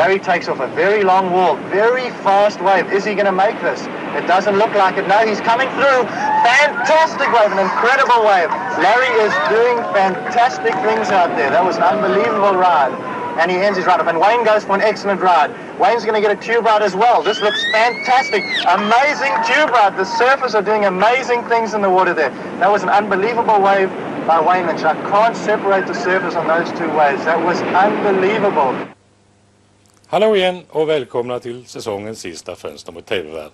He takes off a very long wall, very fast wave. Is he going to make this? It doesn't look like it. No, he's coming through. Fantastic wave, an incredible wave. Larry is doing fantastic things out there. That was an unbelievable ride. And he ends his ride up. And Wayne goes for an excellent ride. Wayne's going to get a tube ride as well. This looks fantastic. Amazing tube ride. The surfers are doing amazing things in the water there. That was an unbelievable wave by Wayne Lynch. I can't separate the surfers on those two waves. That was unbelievable. Hallå igen och välkomna till säsongens sista Fönster mot TV-Världen.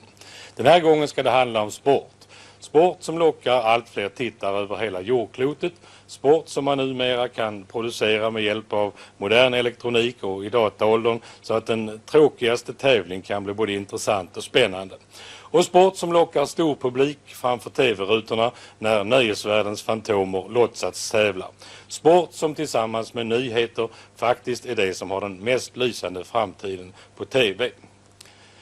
Den här gången ska det handla om sport. Sport som lockar allt fler tittare över hela jordklotet. Sport som man numera kan producera med hjälp av modern elektronik och i dataåldern så att den tråkigaste tävling kan bli både intressant och spännande. Och sport som lockar stor publik framför tv-rutorna när nöjesvärldens fantomer låtsats tävla. Sport som tillsammans med nyheter faktiskt är det som har den mest lysande framtiden på tv.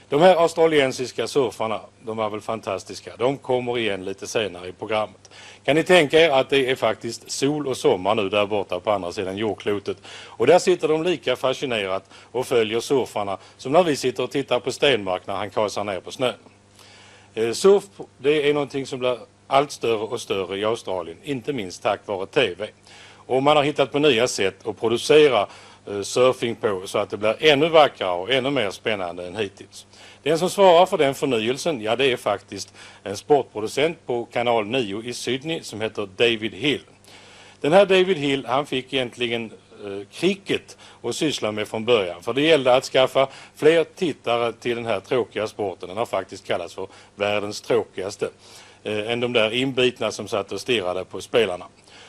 De här australiensiska surfarna, de var väl fantastiska. De kommer igen lite senare i programmet. Kan ni tänka er att det är faktiskt sol och sommar nu där borta på andra sidan jordklotet. Och där sitter de lika fascinerat och följer surfarna som när vi sitter och tittar på Stenmark när han kasar ner på snön. Surf, det är någonting som blir allt större och större i Australien, inte minst tack vare tv. Och man har hittat på nya sätt att producera surfing på så att det blir ännu vackrare och ännu mer spännande än hittills. Den som svarar för den förnyelsen, ja det är faktiskt en sportproducent på kanal 9 i Sydney som heter David Hill. Den här David Hill, han fick egentligen cricket att syssla med från början. För det gällde att skaffa fler tittare till den här tråkiga sporten. Den har faktiskt kallats för världens tråkigaste. Än de där inbitna som satt och stirrade på spelarna.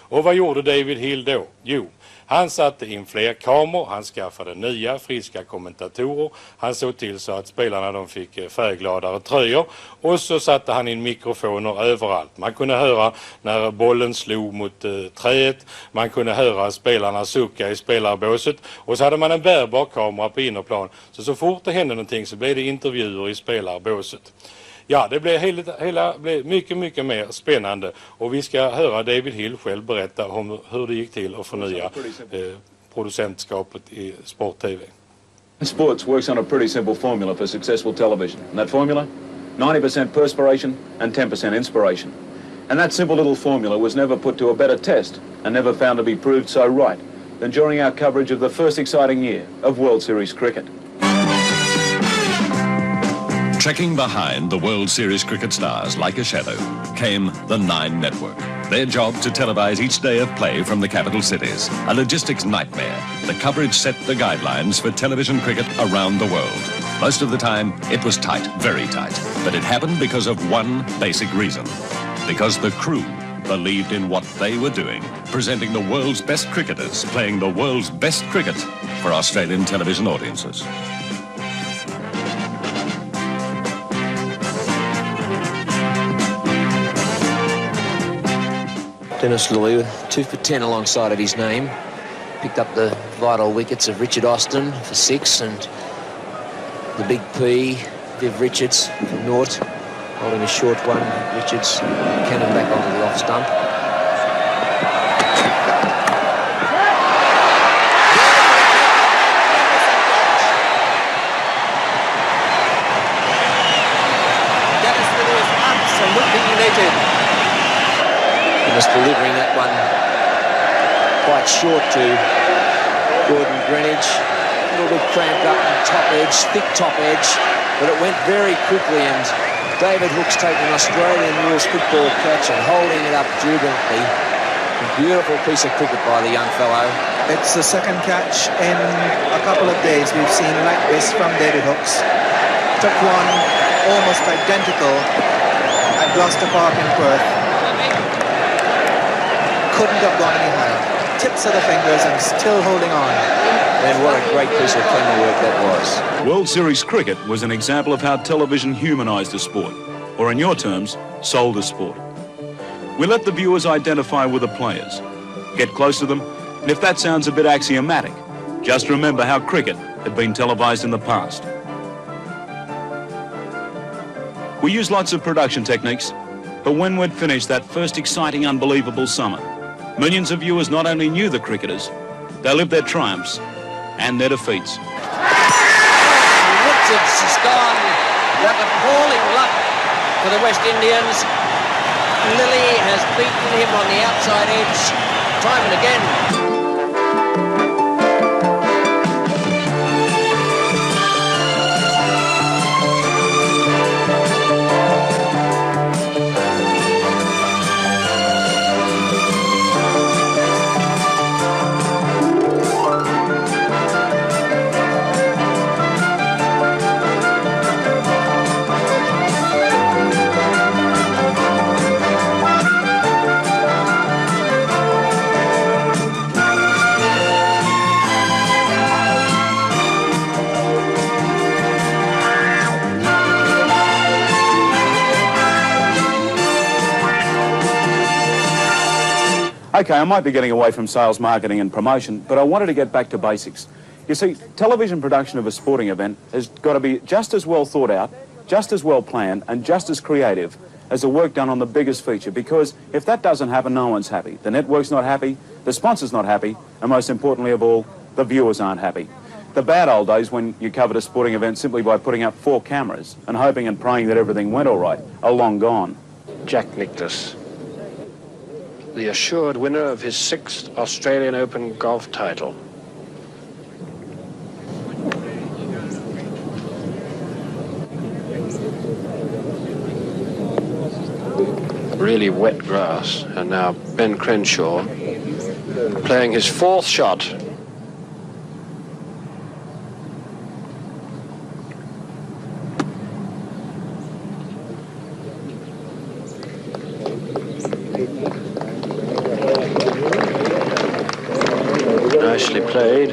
Och vad gjorde David Hill då? Jo, han satte in fler kameror, han skaffade nya friska kommentatorer, han såg till så att spelarna de fick färggladare tröjor och så satte han in mikrofoner överallt. Man kunde höra när bollen slog mot träet, man kunde höra spelarna sucka i spelarbåset och så hade man en bärbar kamera på innerplan. Så fort det hände någonting så blev det intervjuer i spelarbåset. Ja, det blev hela blev mycket mer spännande och vi ska höra David Hill själv berätta om hur det gick till att förnya producentskapet i sport-tv. Sports works on a pretty simple formula for successful television. And that formula? 90% perspiration and 10% inspiration. And that simple little formula was never put to a better test and never found to be proved so right than during our coverage of the first exciting year of World Series cricket. Trekking behind the World Series cricket stars like a shadow came the Nine Network. Their job to televise each day of play from the capital cities. A logistics nightmare. The coverage set the guidelines for television cricket around the world. Most of the time, it was tight, very tight. But it happened because of one basic reason. Because the crew believed in what they were doing, presenting the world's best cricketers, playing the world's best cricket for Australian television audiences. Dennis Loy, 2 for 10 alongside of his name. Picked up the vital wickets of Richard Austin for 6 and the big P, Viv Richards for naught. Holding a short one, Richards cannon back onto the off stump. Thomas delivering that one quite short to Gordon Greenwich. A little bit cramped up on top edge, thick top edge, but it went very quickly, and David Hook's taking an Australian rules football catch and holding it up jubilantly. A beautiful piece of cricket by the young fellow. It's the second catch in a couple of days we've seen like this from David Hooks. Took one almost identical at Gloucester Park in Perth. Couldn't have gone any higher. Tips of the fingers and still holding on. And what a great piece of camera work that was. World Series cricket was an example of how television humanised a sport, or in your terms, sold a sport. We let the viewers identify with the players, get close to them, and if that sounds a bit axiomatic, just remember how cricket had been televised in the past. We used lots of production techniques, but when we'd finished that first exciting, unbelievable summer, millions of viewers not only knew the cricketers, they lived their triumphs and their defeats. Richards has gone. What appalling luck for the West Indians. Lilly has beaten him on the outside edge time and again. Okay, I might be getting away from sales, marketing and promotion, but I wanted to get back to basics. You see, television production of a sporting event has got to be just as well thought out, just as well planned and just as creative as the work done on the biggest feature, because if that doesn't happen, no one's happy. The network's not happy, the sponsor's not happy, and most importantly of all, the viewers aren't happy. The bad old days when you covered a sporting event simply by putting up 4 cameras and hoping and praying that everything went all right are long gone. Jack Nicklaus, the assured winner of his 6th Australian Open golf title. Really wet grass, and now Ben Crenshaw playing his 4th shot. Nicely played.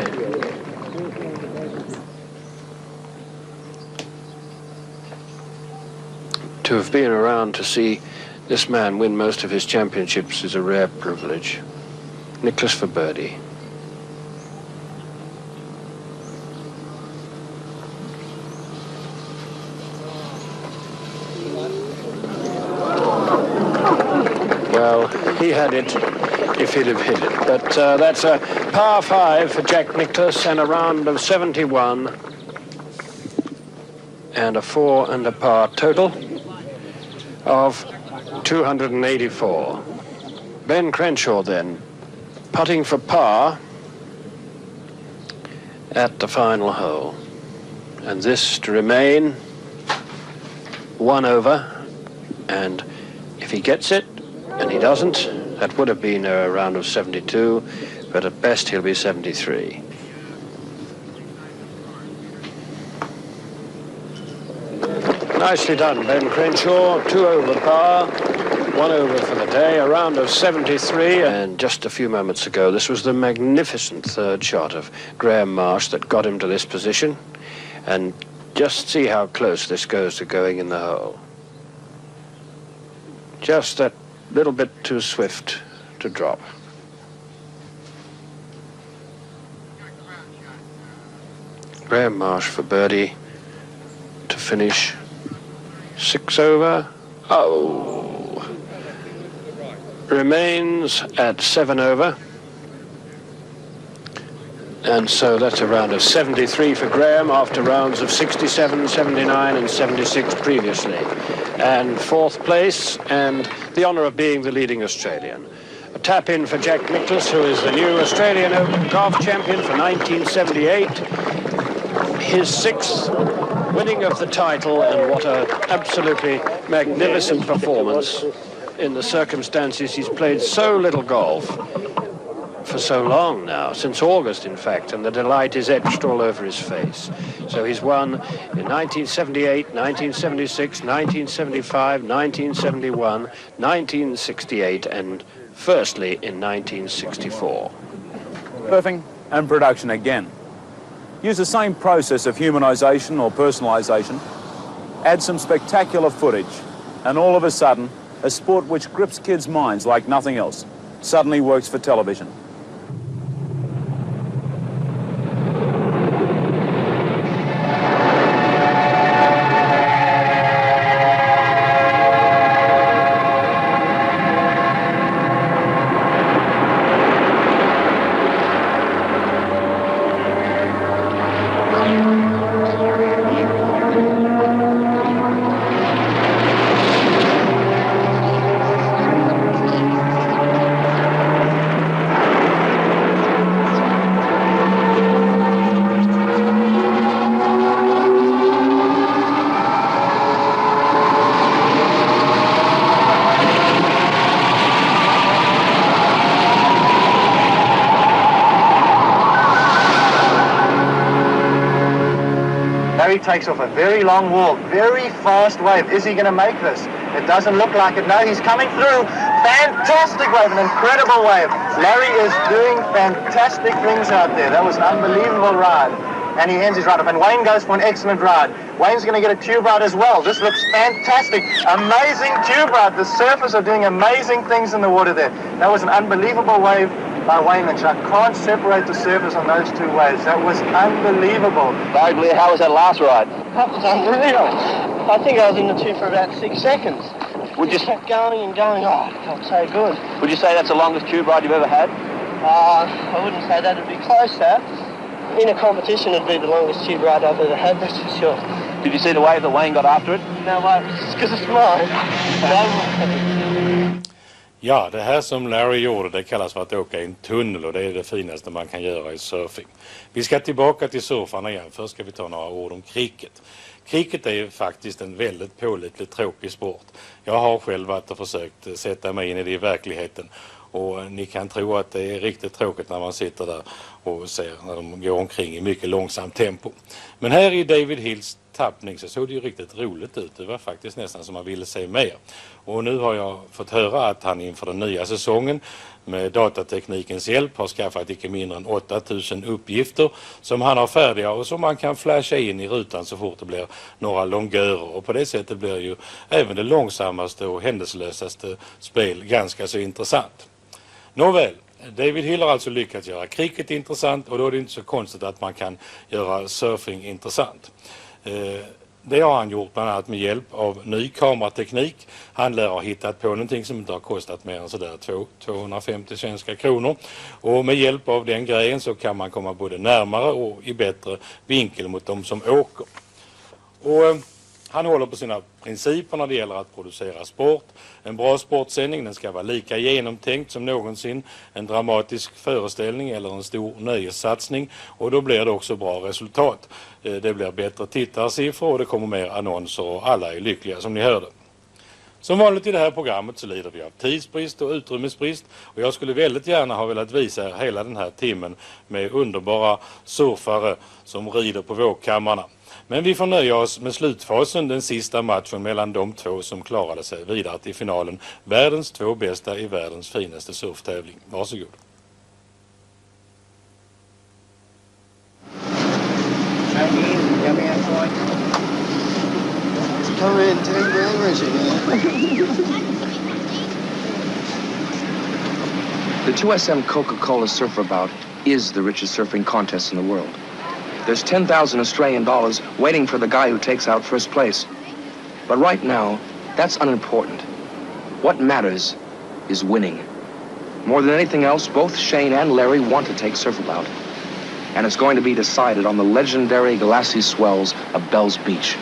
To have been around to see this man win most of his championships is a rare privilege. Nicklaus for birdie. Well, he had it if he'd have hit it. But that's a par 5 for Jack Nicklaus and a round of 71 and a 4 and a par total of 284. Ben Crenshaw then putting for par at the final hole, and this to remain 1 over, and if he gets it and he doesn't, that would have been a round of 72, but at best he'll be 73. Nicely done, Ben Crenshaw. 2 over par, 1 over for the day, a round of 73. And just a few moments ago, this was the magnificent 3rd shot of Graham Marsh that got him to this position. And just see how close this goes to going in the hole. Just that little bit too swift to drop. Graham Marsh for birdie to finish 6 over. Oh. Remains at 7 over. And so that's a round of 73 for Graham after rounds of 67, 79 and 76 previously. And fourth place and the honour of being the leading Australian. A tap in for Jack Nicklaus, who is the new Australian Open golf champion for 1978. His sixth winning of the title, and what an absolutely magnificent performance in the circumstances he's played so little golf for so long now, since August in fact, and the delight is etched all over his face. So he's won in 1978, 1976, 1975, 1971, 1968 and firstly in 1964. Surfing and production again. Use the same process of humanisation or personalisation, add some spectacular footage, and all of a sudden, a sport which grips kids' minds like nothing else suddenly works for television. Larry takes off a very long wall, very fast wave. Is he going to make this? It doesn't look like it. No, he's coming through. Fantastic wave, an incredible wave. Larry is doing fantastic things out there. That was an unbelievable ride. And he ends his ride up. And Wayne goes for an excellent ride. Wayne's going to get a tube ride as well. This looks fantastic. Amazing tube ride. The surfers are doing amazing things in the water there. That was an unbelievable wave by Wayne Lynch. I can't separate the surfers on those two waves. That was unbelievable. Larry Blair, how was that last ride? That was unreal. I think I was in the tube for about 6 seconds. Would you kept going and going? Oh, it felt so good. Would you say that's the longest tube ride you've ever had? I wouldn't say that. It'd be close, that. In a competition, it'd be the longest tube ride I've ever had, that's for sure. Did you see the wave that Wayne got after it? No, wait, because it's mine. Ja, det här som Larry gjorde, det kallas för att åka i en tunnel, och det är det finaste man kan göra i surfing. Vi ska tillbaka till surfarna igen. Först ska vi ta några ord om cricket. Cricket är faktiskt en väldigt pålitligt tråkig sport. Jag har själv varit och försökt sätta mig in i det i verkligheten. Och ni kan tro att det är riktigt tråkigt när man sitter där och ser när de går omkring i mycket långsamt tempo. Men här i David Hills tappning så såg det ju riktigt roligt ut. Det var faktiskt nästan som man ville se mer. Och nu har jag fått höra att han inför den nya säsongen med datateknikens hjälp har skaffat icke mindre än 8000 uppgifter som han har färdiga och som man kan flasha in i rutan så fort det blir några longörer. Och på det sättet blir ju även det långsammaste och händelselösaste spel ganska så intressant. Nåväl, David Hill har alltså lyckats göra cricket intressant, och då är det inte så konstigt att man kan göra surfing intressant. Det har han gjort bland annat med hjälp av ny kamerateknik. Han lär ha hittat på någonting som inte har kostat mer än sådär 250 svenska kronor. Och med hjälp av den grejen så kan man komma både närmare och i bättre vinkel mot de som åker. Och han håller på sina principer när det gäller att producera sport. En bra sportsändning, den ska vara lika genomtänkt som någonsin en dramatisk föreställning eller en stor nöjessatsning. Och då blir det också bra resultat. Det blir bättre tittarsiffror och det kommer mer annonser och alla är lyckliga som ni hörde. Som vanligt i det här programmet så lider vi av tidsbrist och utrymmesbrist, och jag skulle väldigt gärna ha velat visa er hela den här timmen med underbara surfare som rider på vågkammarna. Men vi får nöja oss med slutfasen, den sista matchen mellan de två som klarade sig vidare till finalen. Världens två bästa i världens finaste surftävling. Varsågod. The 2SM Coca-Cola Surfer-Bout is the richest surfing contest in the world. There's 10,000 Australian dollars waiting for the guy who takes out first place. But right now, that's unimportant. What matters is winning. More than anything else, both Shane and Larry want to take Surfer-Bout. and it's going to be decided on the legendary glassy swells of Bell's Beach.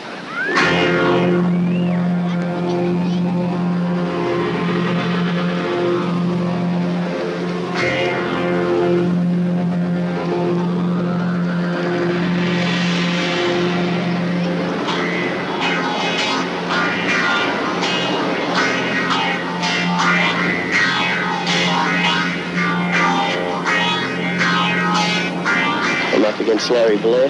Against Larry Blair.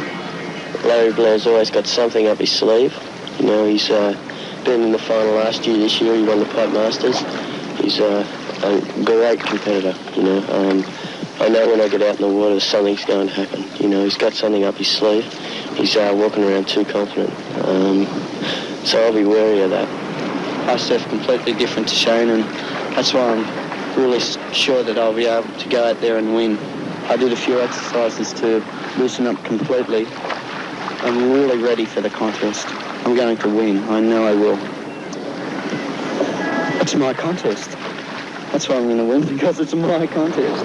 Larry Blair's always got something up his sleeve. You know, he's been in the final last year. This year he won the Pipe Masters. He's a great competitor, you know. I know when I get out in the water something's going to happen. You know, he's got something up his sleeve. He's walking around too confident. So I'll be wary of that. I surf completely different to Shane, and that's why I'm really sure that I'll be able to go out there and win. I did a few exercises to loosen up completely. I'm really ready for the contest. I'm going to win. I know I will. It's my contest. That's why I'm going to win, because it's my contest.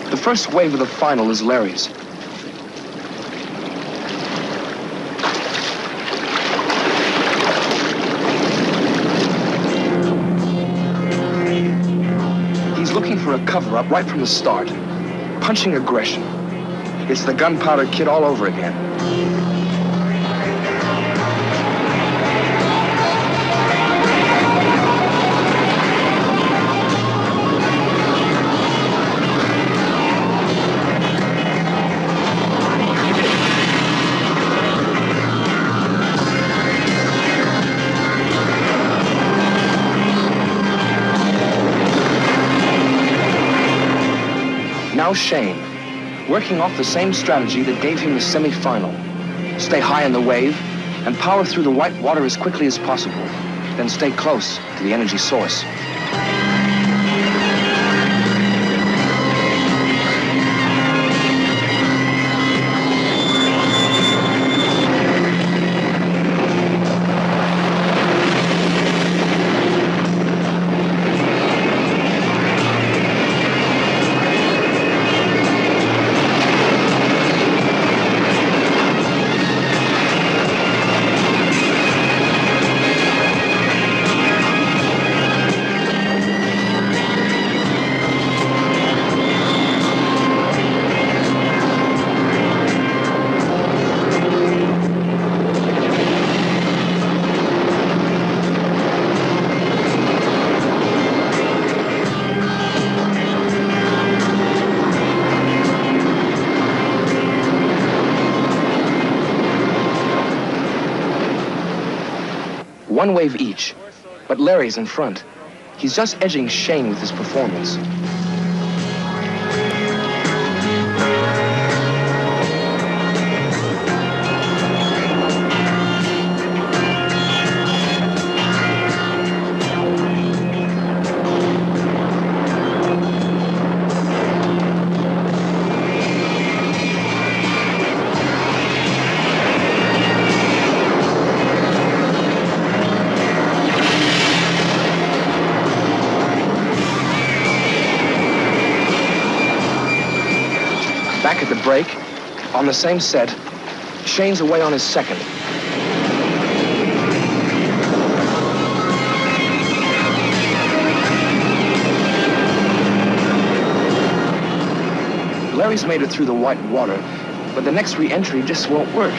The first wave of the final is Larry's. Looking for a cover-up right from the start. Punching aggression. It's the Gunpowder Kid all over again. Now Shane, working off the same strategy that gave him the semi-final. Stay high in the wave and power through the white water as quickly as possible. Then stay close to the energy source. One wave each, but Larry's in front. He's just edging Shane with his performance. Back at the break, on the same set, Shane's away on his second. Larry's made it through the white water, but the next re-entry just won't work.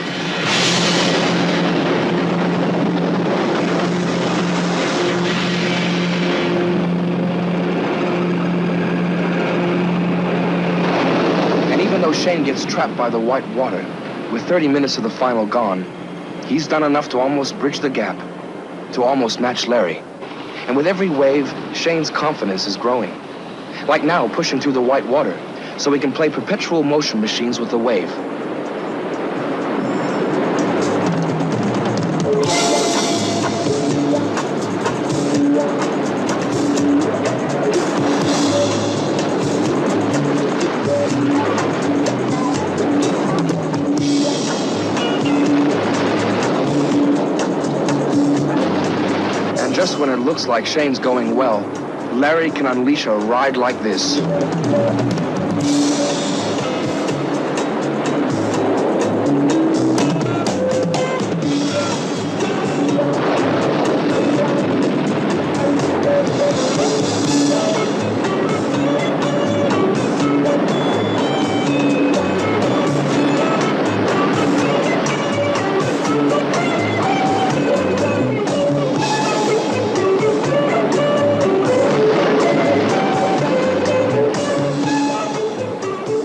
Shane gets trapped by the white water. With 30 minutes of the final gone, he's done enough to almost bridge the gap, to almost match Larry. And with every wave, Shane's confidence is growing. Like now, pushing through the white water, so he can play perpetual motion machines with the wave. when it looks like Shane's going well, Larry can unleash a ride like this.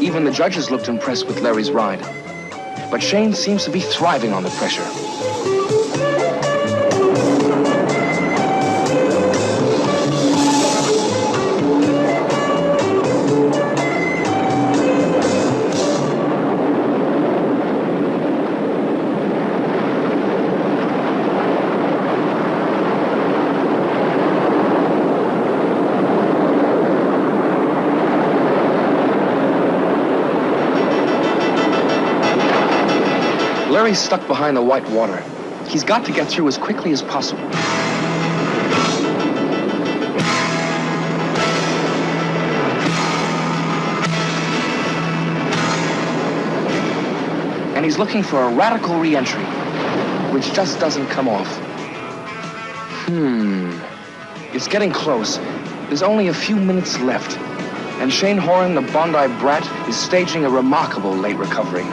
Even the judges looked impressed with Larry's ride. But Shane seems to be thriving on the pressure. Larry's stuck behind the white water. He's got to get through as quickly as possible. And he's looking for a radical re-entry, which just doesn't come off. It's getting close. There's only a few minutes left. And Shane Horan, the Bondi Brat, is staging a remarkable late recovery.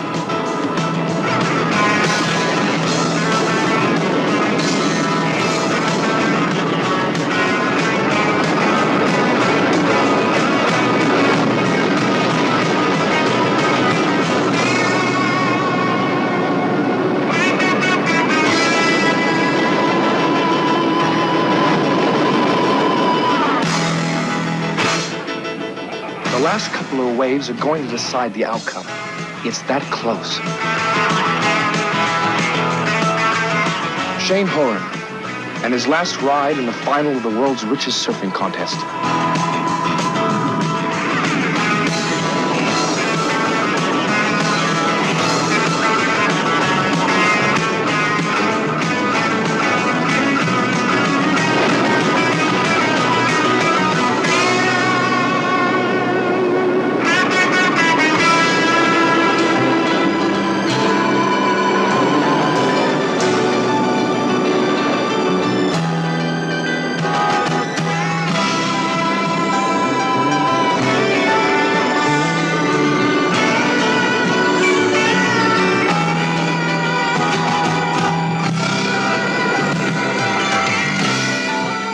The last couple of waves are going to decide the outcome. It's that close. Shane Horan, and his last ride in the final of the world's richest surfing contest.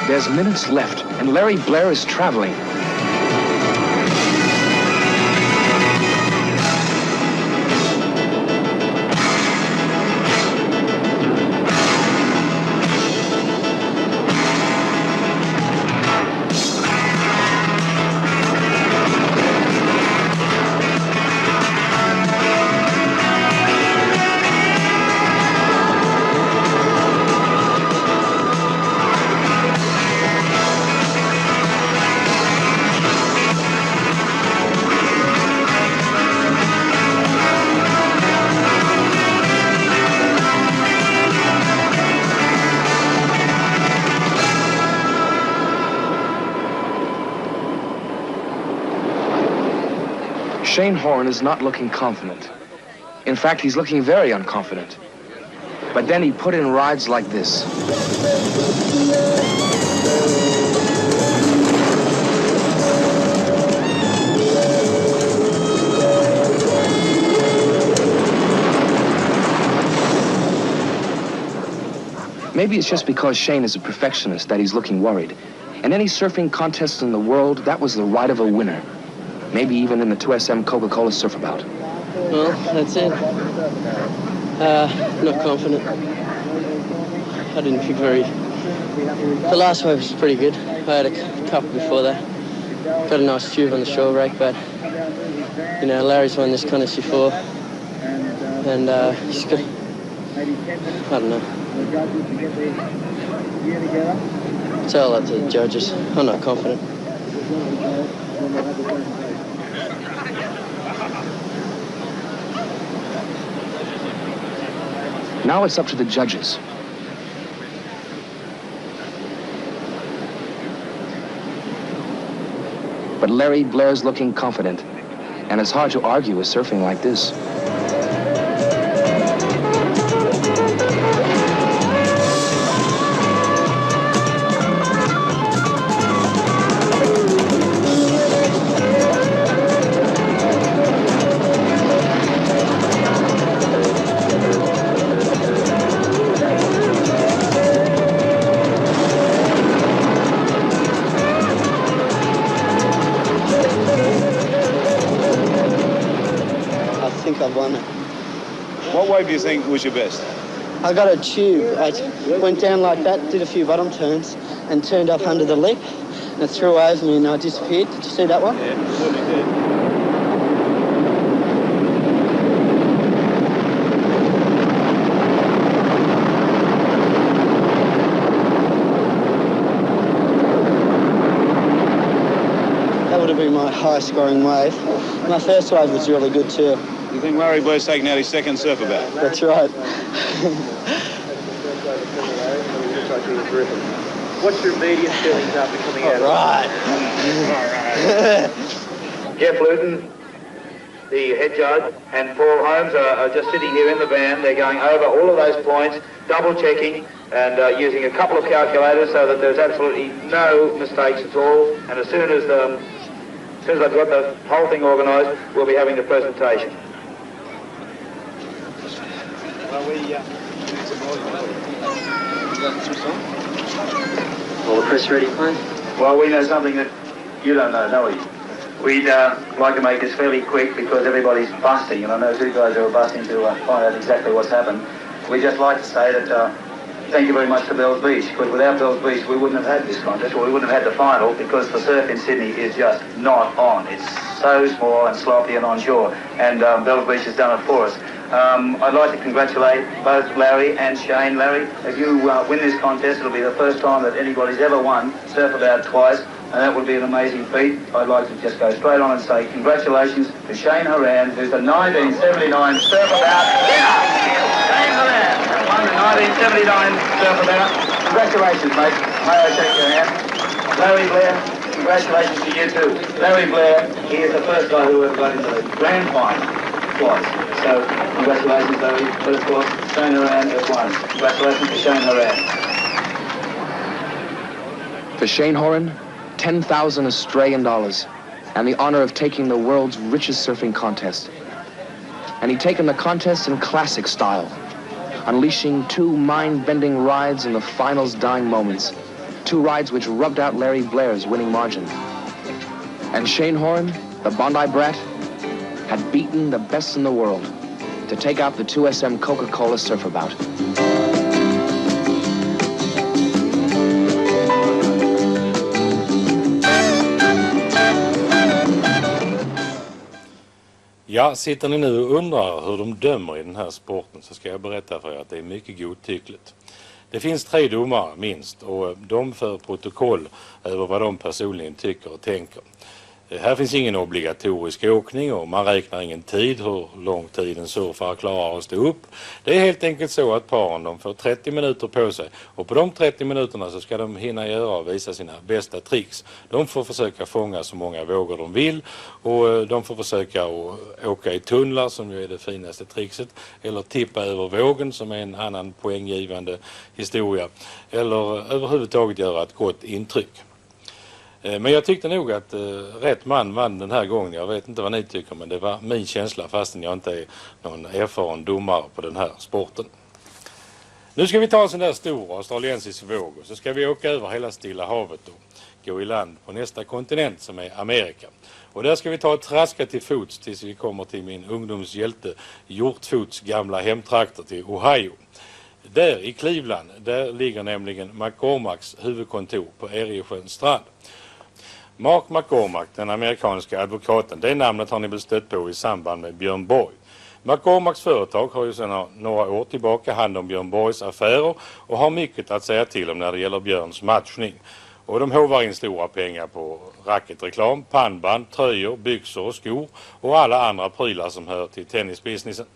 There's minutes left, and Larry Blair is traveling. Shane Horan is not looking confident. In fact, he's looking very unconfident. But then he put in rides like this. Maybe it's just because Shane is a perfectionist that he's looking worried. In any surfing contest in the world, that was the ride of a winner. Maybe even in the 2SM Coca-Cola Surfabout. Well, that's it. Not confident. I didn't think very... The last wave was pretty good. I had a couple before that. Got a nice tube on the shore break, but, you know, Larry's won this contest before. And he's got... I don't know. Tell that to the judges. I'm not confident. Now it's up to the judges. But Larry Blair's looking confident, and it's hard to argue with surfing like this. I've won it. What wave do you think was your best? I got a tube. I went down like that, did a few bottom turns, and turned up under the lip, and it threw over me and I disappeared. Did you see that one? Yeah, certainly did. That would have been my high scoring wave. My first wave was really good too. You think Larry Blair's taking out his second surfer back? That's right. What's your immediate feelings after coming out? All right. Jeff Luton, the head judge, and Paul Holmes are just sitting here in the van. They're going over all of those points, double checking and using a couple of calculators so that there's absolutely no mistakes at all. And as soon as they've got the whole thing organised, we'll be having the presentation. All the press ready, please? Well, we know something that you don't know we? We'd like to make this fairly quick because everybody's busting, and I know two guys who are busting to find out exactly what's happened. We'd just like to say that thank you very much to Bells Beach, because without Bells Beach we wouldn't have had this contest, or we wouldn't have had the final, because the surf in Sydney is just not on. It's so small and sloppy and onshore, and Bells Beach has done it for us. I'd like to congratulate both Larry and Shane. Larry, if you win this contest, it'll be the first time that anybody's ever won Surf About twice, and that would be an amazing feat. I'd like to just go straight on and say congratulations to Shane Horan, who's the 1979 Surf About winner. Shane Horan won the 1979 Surf About. Congratulations, mate. May I shake your hand? Larry Blair, congratulations to you too. Larry Blair, he is the first guy who ever got into the grand final twice. So, congratulations, Larry. But of course, Shane Horan has won. Congratulations to Shane Horan. For Shane Horan, 10,000 Australian dollars and the honor of taking the world's richest surfing contest. And he'd taken the contest in classic style, unleashing two mind-bending rides in the final's dying moments. Two rides which rubbed out Larry Blair's winning margin. And Shane Horan, the Bondi Brat, had beaten the best in the world to take out the 2SM Coca-Cola Surfabout. Ja, sitter ni nu och undrar hur de dömer i den här sporten, så ska jag berätta för er att det är mycket godtyckligt. Det finns 3 domare minst, och de för protokoll över vad de personligen tycker och tänker. Här finns ingen obligatorisk åkning och man räknar ingen tid, hur lång tid en surfare klarar att stå upp. Det är helt enkelt så att paren de får 30 minuter på sig, och på de 30 minuterna så ska de hinna göra och visa sina bästa tricks. De får försöka fånga så många vågor de vill, och de får försöka att åka i tunnlar, som ju är det finaste trickset, eller tippa över vågen, som är en annan poänggivande historia, eller överhuvudtaget göra ett gott intryck. Men jag tyckte nog att rätt man vann den här gången. Jag vet inte vad ni tycker, men det var min känsla, fastän jag inte är någon erfaren domare på den här sporten. Nu ska vi ta en sån där stor australiensisk våg, och så ska vi åka över hela Stilla havet och gå i land på nästa kontinent, som är Amerika. Och där ska vi ta ett traska till fots tills vi kommer till min ungdomshjälte Hjortfots gamla hemtrakter till Ohio. Där i Cleveland, där ligger nämligen McCormacks huvudkontor på Eriesjöns strand. Mark McCormack, den amerikanska advokaten, det namnet har ni väl stött på i samband med Björn Borg. McCormacks företag har ju sedan några år tillbaka hand om Björn Borgs affärer och har mycket att säga till om när det gäller Björns matchning. Och de hovar in stora pengar på racketreklam, pannband, tröjor, byxor och skor och alla andra prylar som hör till tennisbusinessen.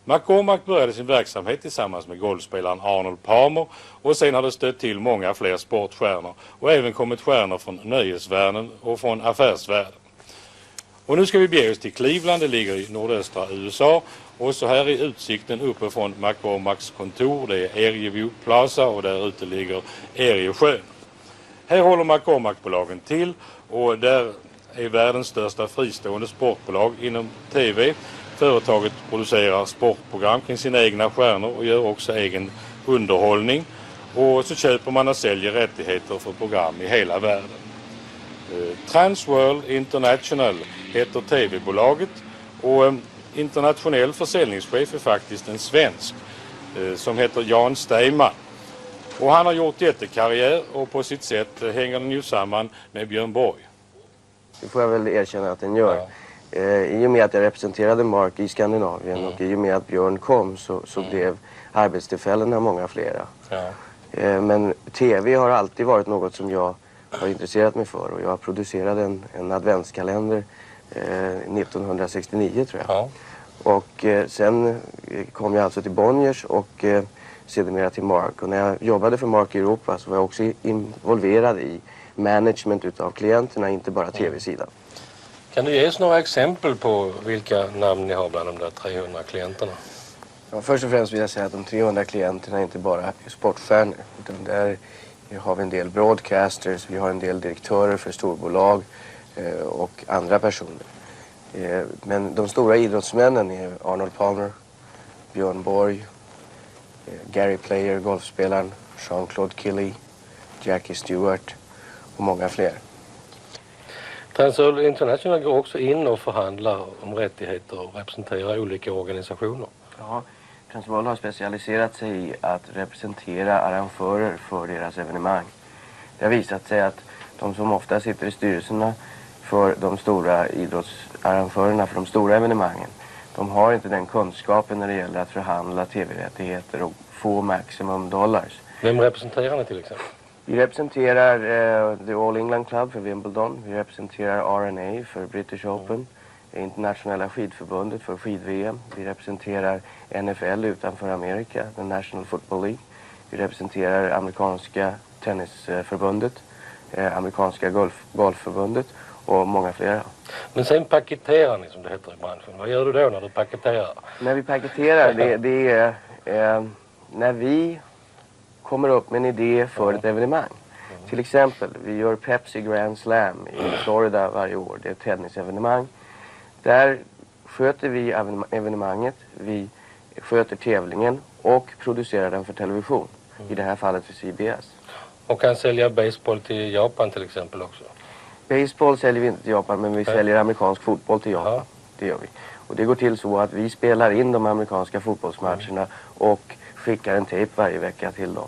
McCormack började sin verksamhet tillsammans med golfspelaren Arnold Palmer och sen har det stött till många fler sportstjärnor och även kommit stjärnor från nöjesvärlden och från affärsvärlden. Och nu ska vi bege oss till Cleveland, det ligger i nordöstra USA, och så här är utsikten uppe från McCormacks kontor. Det är Erieview Plaza och där ute ligger Eriesjön. Här håller McCormack-bolagen till och där är världens största fristående sportbolag inom TV. Företaget producerar sportprogram kring sina egna stjärnor och gör också egen underhållning. Och så köper man och säljer rättigheter för program i hela världen. Transworld International heter TV-bolaget och internationell försäljningschef är faktiskt en svensk som heter Jan Steiman. Och han har gjort jättekarriär och på sitt sätt hänger den ju samman med Björn Borg. Det får jag väl erkänna att den gör. Ja. I och med att jag representerade Mark i Skandinavien och i och med att Björn kom så blev arbetstillfällena många flera. Ja. Men TV har alltid varit något som jag har intresserat mig för och jag producerade en adventskalender 1969 tror jag. Ja. Och sen kom jag alltså till Bonniers och sedermera till Mark. Och när jag jobbade för Mark i Europa så var jag också involverad i management utav klienterna, inte bara tv-sidan. Kan du ge oss några exempel på vilka namn ni har bland de där 300 klienterna? Ja, först och främst vill jag säga att de 300 klienterna är inte bara sportstjärnor. Utan där har vi en del broadcasters, vi har en del direktörer för storbolag och andra personer. Men de stora idrottsmännen är Arnold Palmer, Björn Borg, Gary Player, golfspelaren, Jean-Claude Killy, Jackie Stewart och många fler. Transworld International går också in och förhandlar om rättigheter och representerar olika organisationer. Ja, Transworld har specialiserat sig i att representera arrangörer för deras evenemang. Det har visat sig att de som ofta sitter i styrelserna för de stora idrottsarrangörerna för de stora evenemangen, de har inte den kunskapen när det gäller att förhandla tv-rättigheter och få maximum dollars. Vem representerar ni till exempel? Vi representerar The All England Club för Wimbledon. Vi representerar RNA för British Open. Internationella skidförbundet för skid-VM. Vi representerar NFL utanför Amerika, den National Football League. Vi representerar amerikanska tennisförbundet, amerikanska golfförbundet och många flera. Men sen paketerar ni som det heter i branschen. Vad gör du då när du paketerar? När vi paketerar, det är när vi kommer upp med en idé för ett evenemang. Till exempel, vi gör Pepsi Grand Slam i Florida varje år. Det är ett tennisevenemang. Där sköter vi evenemanget, vi sköter tävlingen och producerar den för television. I det här fallet för CBS. Och kan sälja baseball till Japan till exempel också? Baseball säljer vi inte till Japan, men vi säljer amerikansk fotboll till Japan. Ja. Det gör vi. Och det går till så att vi spelar in de amerikanska fotbollsmatcherna och skickar en tejp varje vecka till dem.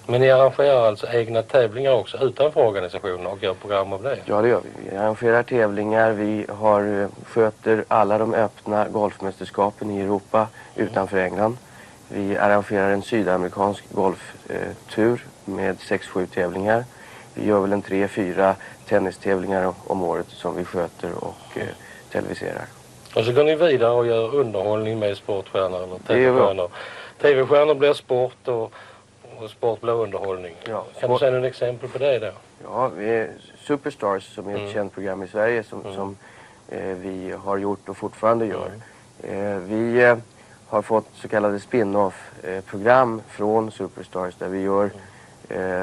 Men ni arrangerar alltså egna tävlingar också utanför organisationen och gör program av det? Ja, det gör vi. Vi arrangerar tävlingar, vi sköter alla de öppna golfmästerskapen i Europa utanför England. Vi arrangerar en sydamerikansk golftur med 6-7 tävlingar. Vi gör väl en 3-4 tennistävlingar om året som vi sköter och televiserar. Och så går ni vidare och gör underhållning med sportstjärnor eller tv-stjärnor. Tv-stjärnor blir sport och sport blir underhållning. Ja, kan du säga några exempel på det då? Ja, vi är Superstars som är ett känt program i Sverige som vi har gjort och fortfarande gör. Vi har fått så kallade spin-off-program från Superstars där vi gör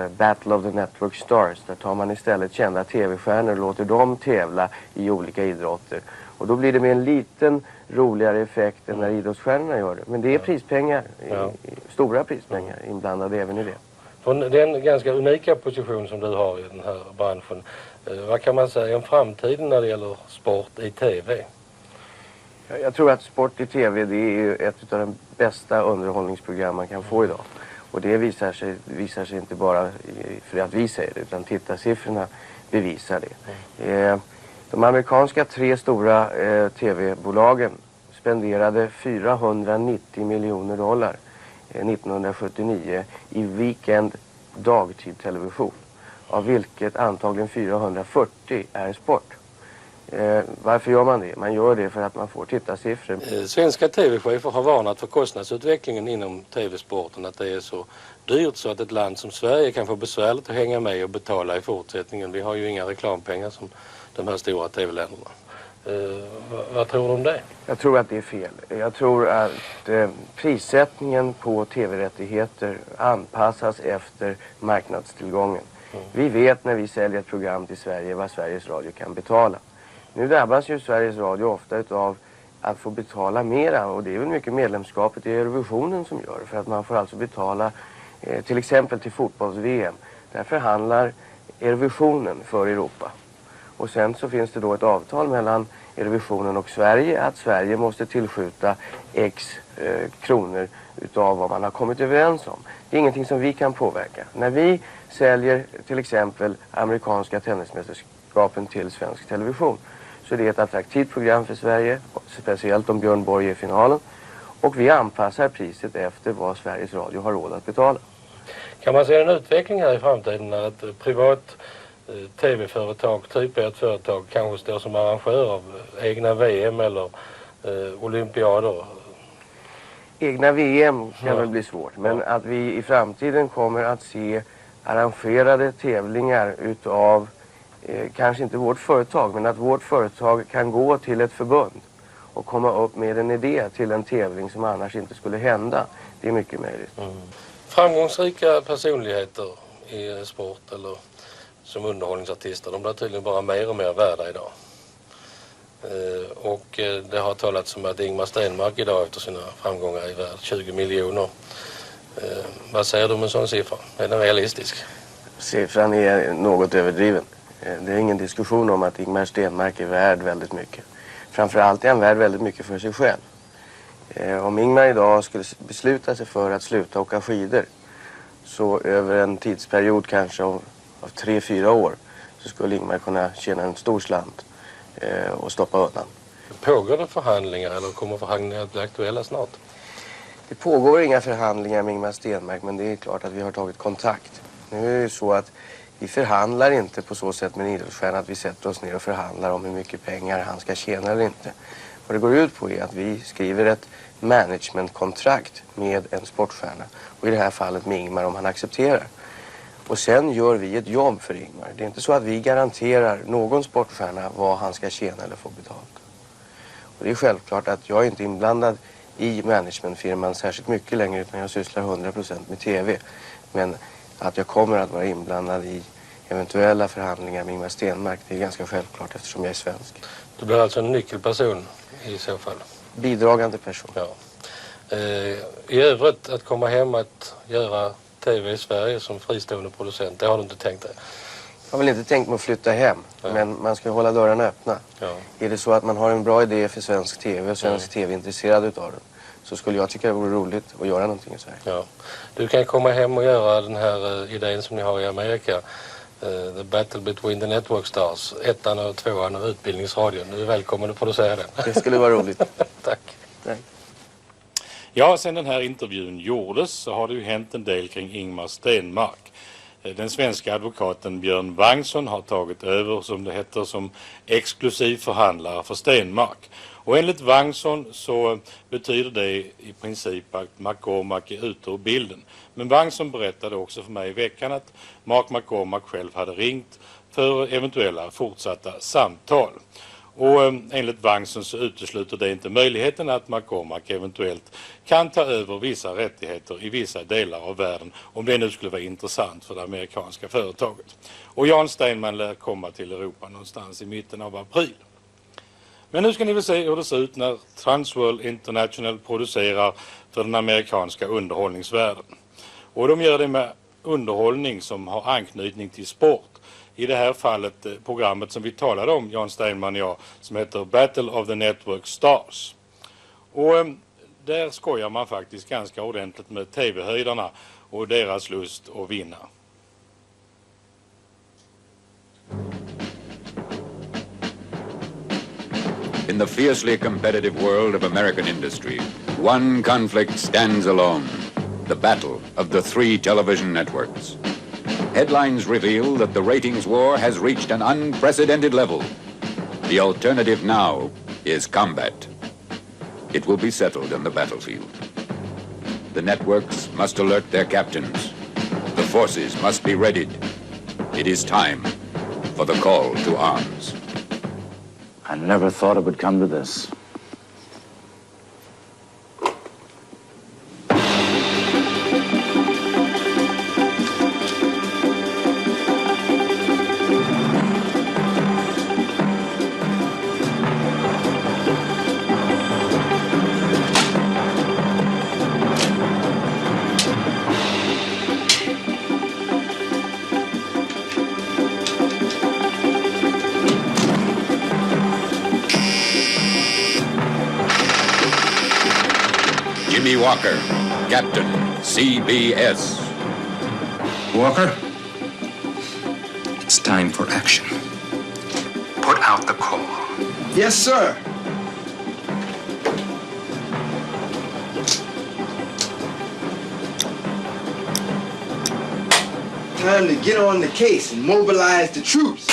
Battle of the Network Stars. Där tar man istället kända tv-stjärnor och låter dem tävla i olika idrotter. Och då blir det med en liten roligare effekt än när idrottsstjärnorna gör det. Men det är prispengar, stora prispengar inblandade även i det. Från den ganska unika position som du har i den här branschen, vad kan man säga om framtiden när det gäller sport i tv? Jag tror att sport i tv det är ett av de bästa underhållningsprogram man kan få idag. Och det visar sig inte bara för att vi säger det, utan tittarsiffrorna bevisar det. De amerikanska 3 stora tv-bolagen spenderade $490 miljoner 1979 i weekend dagtid television. Av vilket antagligen 440 är sport. Varför gör man det? Man gör det för att man får tittarsiffror. Svenska tv-chefer har varnat för kostnadsutvecklingen inom tv-sporten, att det är så dyrt så att ett land som Sverige kan få besvärligt att hänga med och betala i fortsättningen. Vi har ju inga reklampengar som de här stora tv-länderna. Vad tror du om det? Jag tror att det är fel. Jag tror att prissättningen på tv-rättigheter anpassas efter marknadstillgången. Vi vet när vi säljer ett program till Sverige vad Sveriges Radio kan betala. Nu drabbas ju Sveriges Radio ofta utav att få betala mera, och det är väl mycket medlemskapet i Eurovisionen som gör det, för att man får alltså betala till exempel till fotbolls-VM. Där förhandlar Eurovisionen för Europa. Och sen så finns det då ett avtal mellan Eurovisionen och Sverige att Sverige måste tillskjuta x kronor utav vad man har kommit överens om. Det är ingenting som vi kan påverka. När vi säljer till exempel amerikanska tennismästerskapen till svensk television så är det ett attraktivt program för Sverige, speciellt om Björn Borg är i finalen. Och vi anpassar priset efter vad Sveriges Radio har råd att betala. Kan man se en utveckling här i framtiden när ett privat tv-företag, typ ett företag, kanske står som arrangör av egna VM eller olympiader? Egna VM kan väl bli svårt, men att vi i framtiden kommer att se arrangerade tävlingar utav kanske inte vårt företag, men att vårt företag kan gå till ett förbund och komma upp med en idé till en tävling som annars inte skulle hända. Det är mycket möjligt. Framgångsrika personligheter i sport eller som underhållningsartister, de blir tydligen bara mer och mer värda idag. Och det har talats om att Ingmar Stenmark idag efter sina framgångar är värd 20 miljoner. Vad säger du om en sån siffra? Är den realistisk? Siffran är något överdriven. Det är ingen diskussion om att Ingmar Stenmark är värd väldigt mycket. Framförallt är han värd väldigt mycket för sig själv. Om Ingmar idag skulle besluta sig för att sluta åka skidor så över en tidsperiod kanske av 3-4 år så skulle Ingmar kunna tjäna en stor slant och stoppa undan. Pågår det förhandlingar eller kommer förhandlingar att bli aktuella snart? Det pågår inga förhandlingar med Ingmar Stenmark, men det är klart att vi har tagit kontakt. Nu är det ju så att vi förhandlar inte på så sätt med en idrottsstjärna att vi sätter oss ner och förhandlar om hur mycket pengar han ska tjäna eller inte. Vad det går ut på är att vi skriver ett managementkontrakt med en sportstjärna. Och i det här fallet med Ingmar om han accepterar. Och sen gör vi ett jobb för Ingmar. Det är inte så att vi garanterar någon sportstjärna vad han ska tjäna eller få betalt. Och det är självklart att jag är inte inblandad i managementfirman särskilt mycket längre, utan jag sysslar 100% med tv. Men att jag kommer att vara inblandad i eventuella förhandlingar med Ingmar Stenmark, det är ganska självklart eftersom jag är svensk. Du blir alltså en nyckelperson i så fall? Bidragande person. Ja. I övrigt att komma hem att göra tv i Sverige som fristående producent, det har du inte tänkt dig? Jag har väl inte tänkt mig att flytta hem, men man ska hålla dörrarna öppna. Ja. Är det så att man har en bra idé för svensk tv och svensk tv är intresserad utav den, så skulle jag tycka det vore roligt att göra någonting i Sverige. Ja. Du kan komma hem och göra den här idén som ni har i Amerika. The Battle Between the Network Stars, 1:an och 2:an av Utbildningsradion. Du är välkommen att producera den. Det skulle vara roligt. Tack. Tack. Ja, sen den här intervjun gjordes så har det ju hänt en del kring Ingmar Stenmark. Den svenska advokaten Björn Wangsson har tagit över, som det heter, som exklusiv förhandlare för Stenmark. Och enligt Wangsson så betyder det i princip att McCormack är ute ur bilden. Men Wangsson berättade också för mig i veckan att Mark McCormack själv hade ringt för eventuella fortsatta samtal. Och enligt Wangsson så utesluter det inte möjligheten att McCormack eventuellt kan ta över vissa rättigheter i vissa delar av världen, om det nu skulle vara intressant för det amerikanska företaget. Och Jan Steinman lär komma till Europa någonstans i mitten av april. Men nu ska ni väl se hur det ser ut när Transworld International producerar för den amerikanska underhållningsvärlden. Och de gör det med underhållning som har anknytning till sport. I det här fallet programmet som vi talade om, Jan Steinman och jag, som heter Battle of the Network Stars. Och där skojar man faktiskt ganska ordentligt med tv-höjdarna och deras lust att vinna. In the fiercely competitive world of American industry, one conflict stands alone. The battle of the 3 television networks. Headlines reveal that the ratings war has reached an unprecedented level. The alternative now is combat. It will be settled on the battlefield. The networks must alert their captains. The forces must be readied. It is time for the call to arms. I never thought it would come to this. Jimmy Walker, Captain, CBS. Walker, it's time for action. Put out the call. Yes, sir. Time to get on the case and mobilize the troops.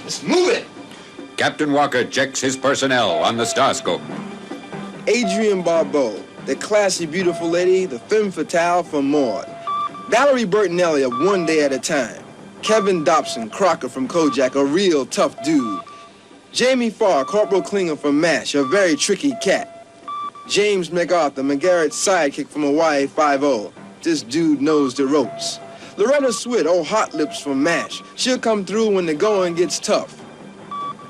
Let's move it. Captain Walker checks his personnel on the Starscope. Adrienne Barbeau, the classy, beautiful lady, the femme fatale from Maud. Valerie Bertinelli of One Day at a Time. Kevin Dobson, Crocker from Kojak, a real tough dude. Jamie Farr, Corporal Klinger from MASH, a very tricky cat. James MacArthur, McGarrett's sidekick from Hawaii 5-0. This dude knows the ropes. Loretta Swit, old Hot Lips from MASH. She'll come through when the going gets tough.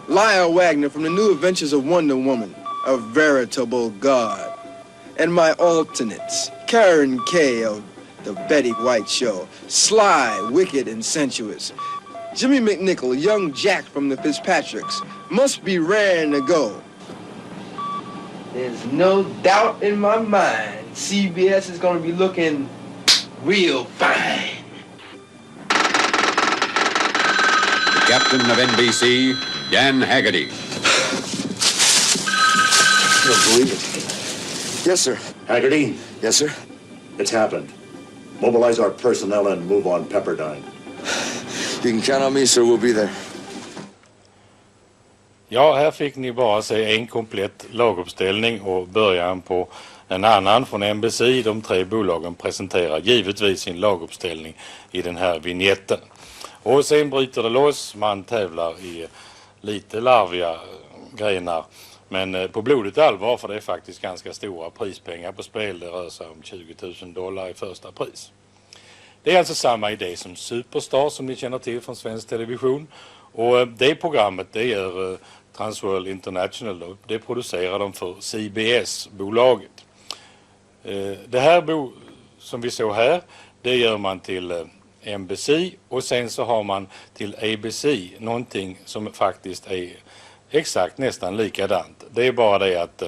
Lyle Wagner from the New Adventures of Wonder Woman, a veritable god. And my alternates, Karen Kay of The Betty White Show, sly, wicked, and sensuous. Jimmy McNichol, young Jack from the Fitzpatricks, must be raring to go. There's no doubt in my mind CBS is going to be looking real fine. The captain of NBC, Dan Haggerty. I don't believe it. Yes, sir. Haggerty? Yes, sir. It's happened. Mobilize our personnel and move on Pepperdine. You can count on me, sir. We'll be there. Ja, här fick ni bara se en komplett laguppställning och början på en annan från NBC. De tre bolagen presenterar givetvis sin laguppställning i den här vignetten. Och sen bryter det loss, man tävlar i lite larviga grenar. Men på blodigt allvar, för det är faktiskt ganska stora prispengar på spel. Det rör sig om $20,000 i första pris. Det är alltså samma idé som Superstar som ni känner till från svensk television. Och det programmet det gör Transworld International. Det producerar de för CBS-bolaget. Det här som vi såg här, det gör man till NBC och sen så har man till ABC någonting som faktiskt är exakt nästan likadant. Det är bara det att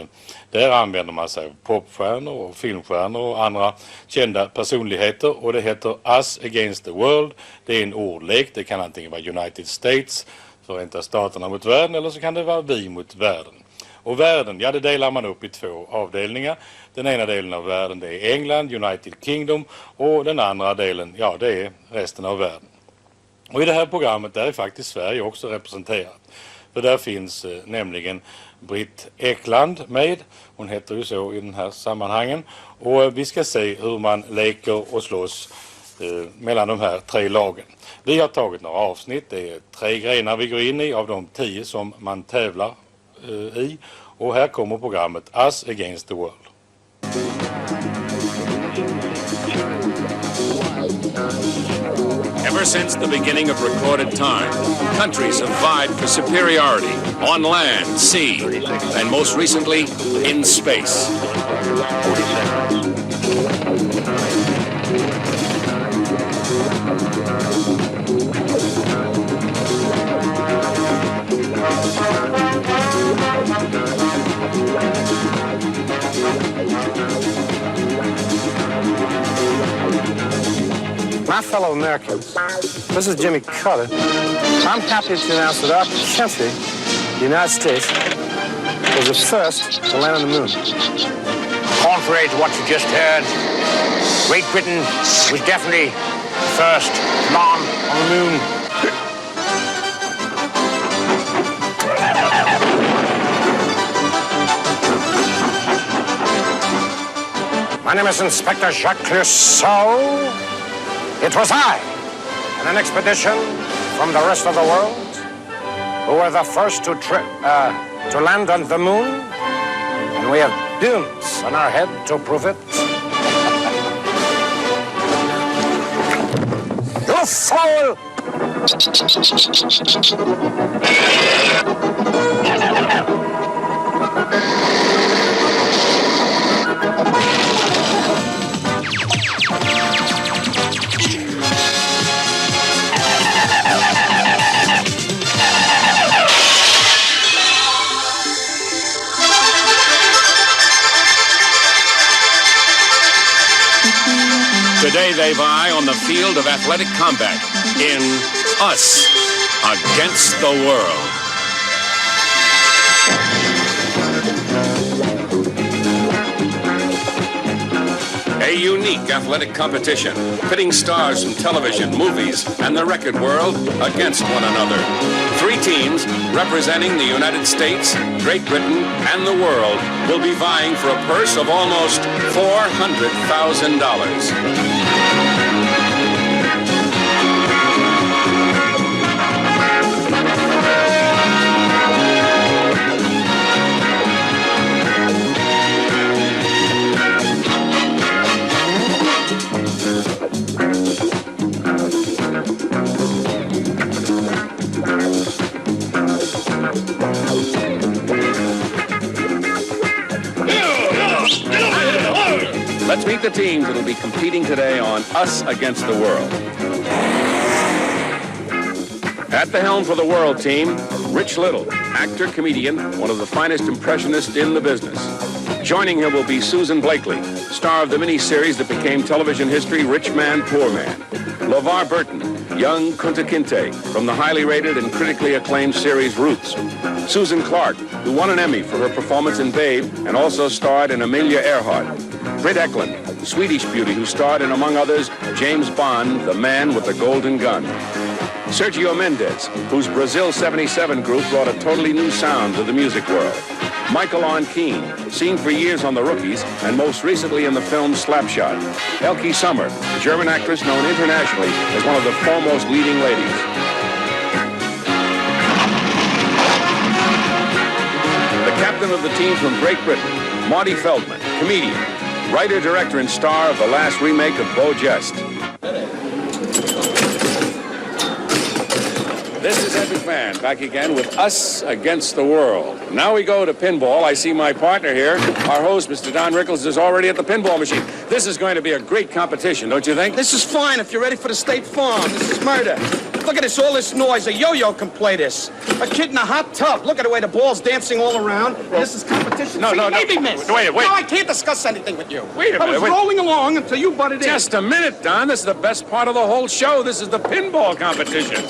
där använder man sig av popstjärnor och filmstjärnor och andra kända personligheter och det heter Us Against the World. Det är en ordlek, det kan antingen vara United States, Förenta Staterna mot världen eller så kan det vara vi mot världen. Och världen, ja det delar man upp i två avdelningar. Den ena delen av världen det är England, United Kingdom och den andra delen, ja det är resten av världen. Och i det här programmet där är faktiskt Sverige också representerat. För där finns nämligen Britt Ekland med. Hon heter ju så i den här sammanhangen. Och vi ska se hur man leker och slåss mellan de här tre lagen. Vi har tagit några avsnitt. Det är 3 grenar vi går in i av de 10 som man tävlar i. Och här kommer programmet Us Against the World. Ever since the beginning of recorded time, countries have vied for superiority on land, sea, and most recently, in space. My fellow Americans, this is Jimmy Carter. I'm happy to announce that our country, the United States, was the first to land on the moon. Contrary to what you just heard, Great Britain was definitely the first to land on the moon. My name is Inspector Jacques Clouseau. It was I, in an expedition from the rest of the world, who were the first to land on the moon, and we have dooms on our head to prove it. You fool! Today they vie on the field of athletic combat in Us Against the World. A unique athletic competition, pitting stars from television, movies, and the record world against one another. 3 teams representing the United States, Great Britain, and the world will be vying for a purse of almost $400,000. Let's meet the teams that will be competing today on Us Against the World. At the helm for the World team, Rich Little, actor, comedian, one of the finest impressionists in the business. Joining him will be Susan Blakely, star of the miniseries that became television history, Rich Man, Poor Man. LeVar Burton, young Kunta Kinte, from the highly rated and critically acclaimed series Roots. Susan Clark, who won an Emmy for her performance in Babe and also starred in Amelia Earhart. Britt Eklund, Swedish beauty who starred in, among others, James Bond, the man with the golden gun. Sergio Mendes, whose Brazil 77 group brought a totally new sound to the music world. Michael Arn Keane, seen for years on The Rookies and most recently in the film Slapshot. Elke Sommer, German actress known internationally as one of the foremost leading ladies. The captain of the team from Great Britain, Marty Feldman, comedian, writer, director, and star of the last remake of Beau Geste. This is Ed McMahon, back again with Us Against the World. Now we go to pinball. I see my partner here, our host, Mr. Don Rickles, is already at the pinball machine. This is going to be a great competition, don't you think? This is fine if you're ready for the State Farm. This is murder. Look at this, all this noise. A yo-yo can play this. A kid in a hot tub. Look at the way the ball's dancing all around. This is competition. No. Maybe miss. Wait. No, I can't discuss anything with you. Wait a minute. I was rolling along until you butted in. Just a minute, Don. This is the best part of the whole show. This is the pinball competition.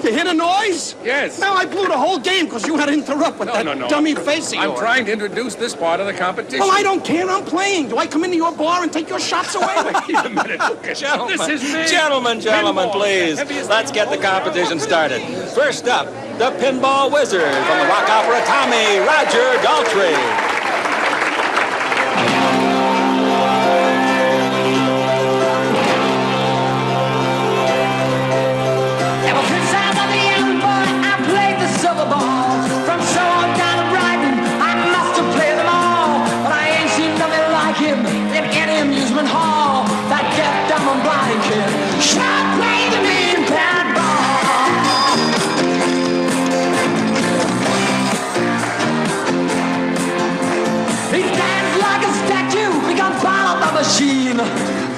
You hear the noise? Yes. Now I blew the whole game because you had to interrupt with that dummy face of yours. I'm trying to introduce this part of the competition. Well, I don't care. I'm playing. Do I come into your bar and take your shots away? Wait a minute. Gentlemen, this is me. Gentlemen, Pinball. please. Let's get the competition started. First up, the pinball wizard from the rock opera Tommy, Roger Daltrey. Machine,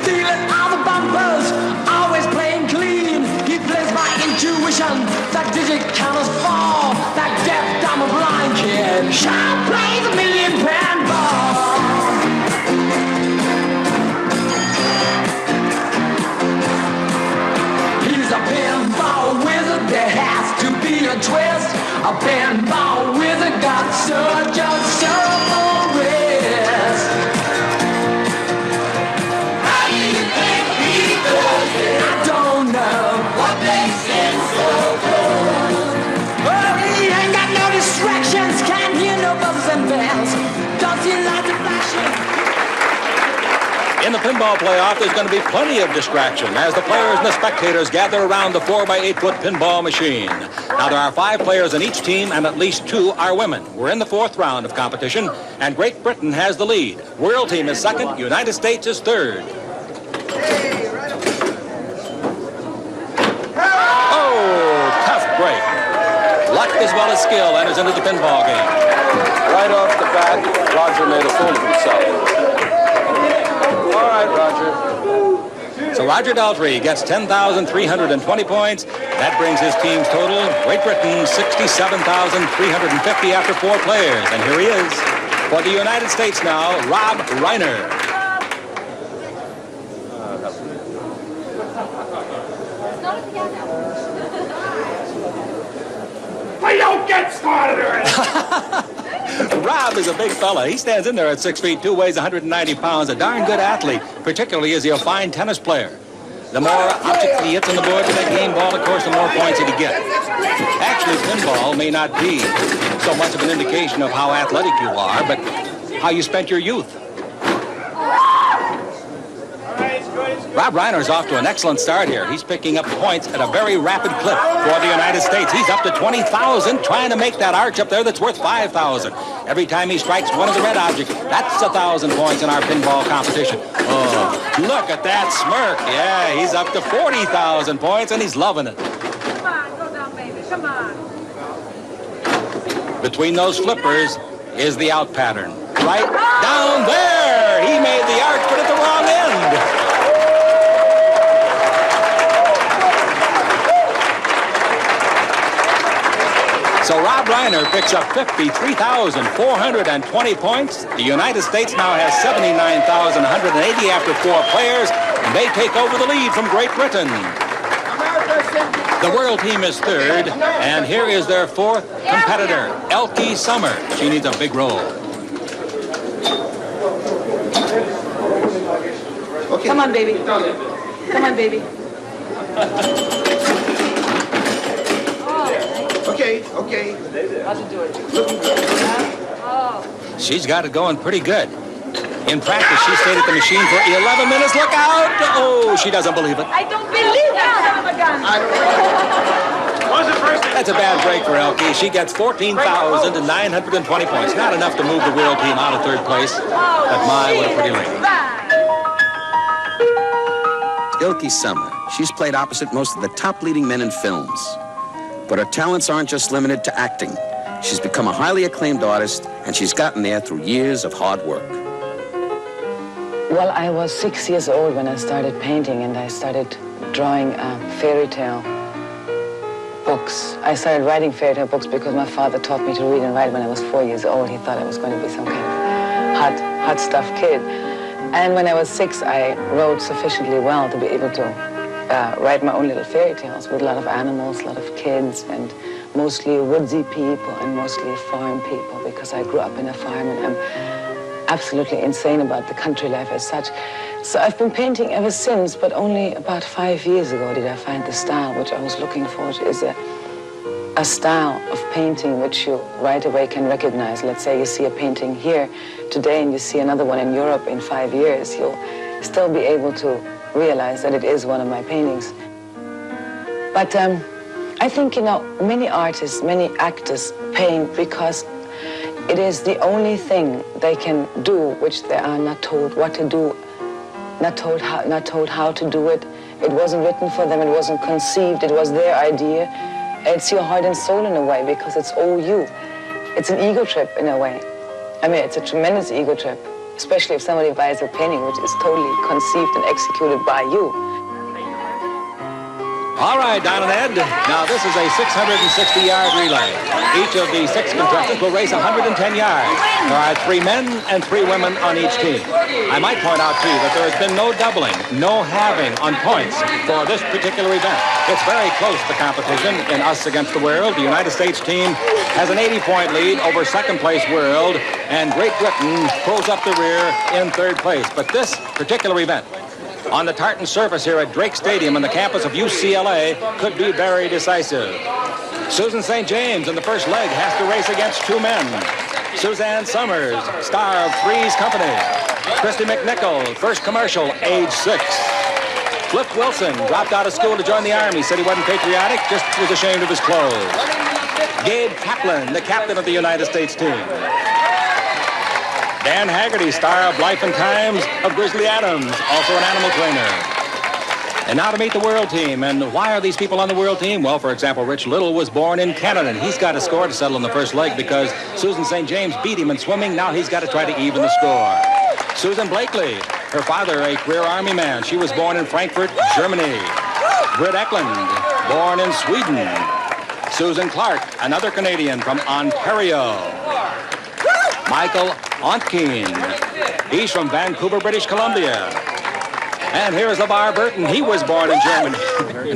dealing all the bumpers, always playing clean. He plays by intuition, that digit counters fall. That deaf, dumb, and blind kid sure plays a million-pound ball. He's a pinball wizard, there has to be a twist. A pinball wizard got such a wrist. I don't know what makes him so good. Well, he ain't got no distractions, can't hear no buzzes and In the pinball playoff, there's going to be plenty of distraction as the players and the spectators gather around the 4x8-foot pinball machine. Now, there are 5 players in each team, and at least 2 are women. We're in the 4th round of competition, and Great Britain has the lead. World team is 2nd, United States is 3rd. Oh, tough break. Luck as well as skill enters into the pinball game. Right off the bat, Roger made a fool of himself. All right, Roger. So Roger Daltrey gets 10,320 points. That brings his team's total, Great Britain, 67,350 after 4 players. And here he is for the United States now, Rob Reiner. We don't get started already. Rob is a big fella. He stands in there at 6 feet 2, weighs 190 pounds, a darn good athlete. Particularly is he a fine tennis player. The more objects he hits on the board with that game ball, of course, the more points he'd get. Actually, pinball may not be so much of an indication of how athletic you are, but how you spent your youth. Rob Reiner's off to an excellent start here. He's picking up points at a very rapid clip for the United States. He's up to 20,000, trying to make that arch up there that's worth 5,000. Every time he strikes one of the red objects, that's 1,000 points in our pinball competition. Oh, look at that smirk. Yeah, he's up to 40,000 points, and he's loving it. Come on, go down, baby. Come on. Between those flippers is the out pattern. Right down there. He made the arch, but at the wrong end. So Rob Reiner picks up 53,420 points. The United States now has 79,180 after 4 players, and they take over the lead from Great Britain. The world team is 3rd, and here is their 4th competitor, Elke Summer. She needs a big roll. Okay. Come on, baby. Come on, baby. Okay. How's it doing? Oh. She's got it going pretty good. In practice, she stayed at the machine for 11 minutes. Look out! Oh, she doesn't believe it. I don't believe that son of a gun. That's a bad break for Elke. She gets 14,920 points. Not enough to move the world team out of 3rd place. But my, what a pretty lady. Elke Summer. She's played opposite most of the top leading men in films. But her talents aren't just limited to acting. She's become a highly acclaimed artist, and she's gotten there through years of hard work. Well, I was 6 years old when I started painting, and I started drawing fairy tale books. I started writing fairy tale books because my father taught me to read and write when I was 4 years old. He thought I was going to be some kind of hot stuff kid. And when I was 6, I wrote sufficiently well to be able to write my own little fairy tales with a lot of animals, a lot of kids, and mostly woodsy people and mostly farm people, because I grew up in a farm and I'm absolutely insane about the country life as such. So I've been painting ever since, but only about 5 years ago did I find the style which I was looking for, which is a style of painting which you right away can recognize. Let's say you see a painting here today and you see another one in Europe in 5 years, you'll still be able to realize that it is one of my paintings. But I think, many artists, many actors paint because it is the only thing they can do which they are not told what to do, not told how to do it. It wasn't written for them, it wasn't conceived, it was their idea. It's your heart and soul in a way, because it's all you. It's an ego trip in a way. I mean, it's a tremendous ego trip, especially if somebody buys a painting which is totally conceived and executed by you. All right, Don and Ed. Now, this is a 660-yard relay. Each of the 6 contestants will race 110 yards. There are 3 men and 3 women on each team. I might point out, too, that there has been no doubling, no halving on points for this particular event. It's very close, the competition in us against the world. The United States team has an 80-point lead over second-place world, and Great Britain pulls up the rear in 3rd place. But this particular event, on the tartan surface here at Drake Stadium on the campus of UCLA, could be very decisive. Susan St. James in the first leg has to race against 2 men. Suzanne Summers, star of Three's Company. Christy McNichol, first commercial, age 6. Flip Wilson dropped out of school to join the Army, said he wasn't patriotic, just was ashamed of his clothes. Gabe Kaplan, the captain of the United States team. Dan Haggerty, star of Life and Times of Grizzly Adams, also an animal trainer. And now to meet the world team. And why are these people on the world team? Well, for example, Rich Little was born in Canada, and he's got a score to settle in the first leg because Susan St. James beat him in swimming. Now he's got to try to even the score. Susan Blakely, her father, a career Army man. She was born in Frankfurt, Germany. Britt Eklund, born in Sweden. Susan Clark, another Canadian from Ontario. Michael Ontkein, he's from Vancouver, British Columbia. And here's LeVar Burton. He was born in Germany.